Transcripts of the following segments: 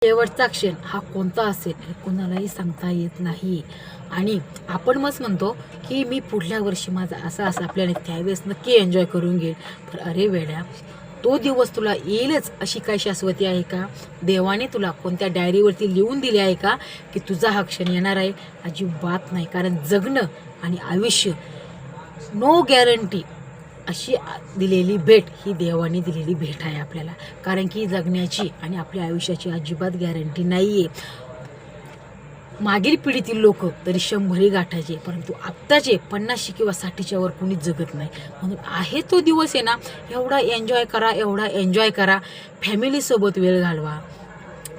शेवटचा क्षण हा कोणता असेल हे कोणालाही सांगता येत नाही. आणि आपण मस्त म्हणतो की मी पुढल्या वर्षी माझा असा आपल्याला त्यावेळेस नक्की एन्जॉय करून घेईल. पण अरे वेड्या, तो दिवस तुला येईलच अशी काय शाश्वती आहे का? देवाने तुला कोणत्या डायरीवरती लिहून दिले आहे का की तुझा हा क्षण येणार आहे? अजिबात नाही. कारण जगणं आणि आयुष्य नो गॅरंटी अशी दिलेली भेट ही देवाने दिलेली भेट आहे आपल्याला. कारण की जगण्याची आणि आपल्या आयुष्याची अजिबात गॅरंटी नाही आहे. मागील पिढीतील लोक तरी 100 गाठायचे, परंतु आत्ताचे 50 किंवा 60च्या वर कोणीच जगत नाही. म्हणून आहे तो दिवस आहे ना, एवढा एन्जॉय करा. फॅमिलीसोबत वेळ घालवा.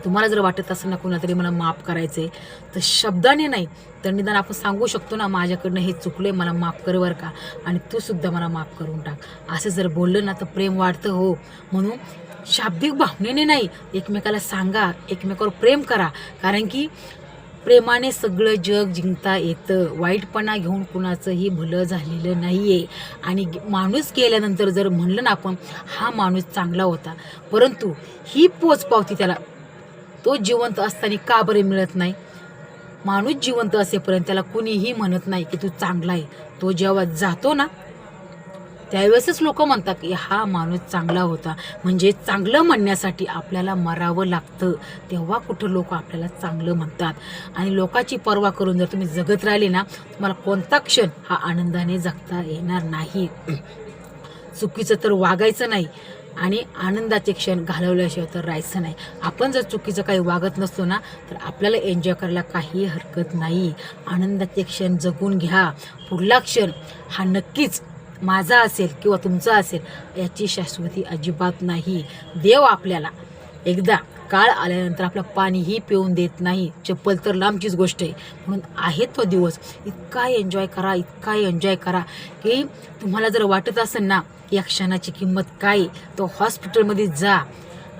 तुम्हाला जर वाटत असेल ना कोणातरी मला माफ करायचं आहे, तर शब्दाने नाही तर निदान आपण सांगू शकतो ना, माझ्याकडनं हे चुकलं मला माफ कर बरं का, आणि तू सुद्धा मला माफ करून टाक. असं जर बोललं ना तर प्रेम वाढतं हो. म्हणून शाब्दिक भावनेने नाही, एकमेकाला सांगा, एकमेकावर प्रेम करा. कारण की प्रेमाने सगळं जग जिंकता येतं. वाईटपणा घेऊन कुणाचंही भलं झालेलं नाही आहे. आणि माणूस गेल्यानंतर जर म्हणलं ना आपण हा माणूस चांगला होता, परंतु ही पोचपावती त्याला तो जिवंत असताना का बरे मिळत नाही? माणूस जिवंत असेपर्यंत त्याला कुणीही म्हणत नाही की तू चांगला आहे. तो जेव्हा जातो ना त्यावेळेसच लोक म्हणतात की हा माणूस चांगला होता. म्हणजे चांगलं म्हणण्यासाठी आपल्याला मरावं लागतं, तेव्हा कुठं लोक आपल्याला चांगलं म्हणतात. आणि लोकांची पर्वा करून जर तुम्ही जगत राहिले ना, तुम्हाला कोणता क्षण हा आनंदाने जगता येणार नाही. चुकीचं तर वागायचं नाही आणि आनंदाचे क्षण घालवल्याशिवाय तर राहायचं नाही. आपण जर चुकीचं काही वागत नसतो ना तर आपल्याला एन्जॉय करायला काही हरकत नाही. आनंदाचे क्षण जगून घ्या. पुढला क्षण हा नक्कीच माझा असेल किंवा तुमचा असेल याची शाश्वती अजिबात नाही. देव आपल्याला एकदा काळ आल्यानंतर आपलं पाणीही पिऊन देत नाही. चप्पल तर लांबचीच गोष्ट आहे. म्हणून आहे तो दिवस इतका एन्जॉय करा की तुम्हाला जर वाटत असेल ना या क्षणाची किंमत काय, तो हॉस्पिटलमध्ये जा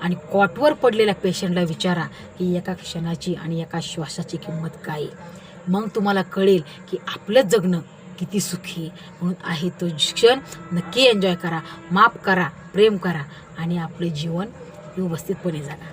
आणि कॉटवर पडलेल्या पेशंटला विचारा की एका क्षणाची आणि एका श्वासाची किंमत काय. मग तुम्हाला कळेल की आपलं जगणं किती सुखी. म्हणून आहे तो क्षण नक्की एन्जॉय करा, माफ करा, प्रेम करा आणि आपले जीवन व्यवस्थितपणे जगा.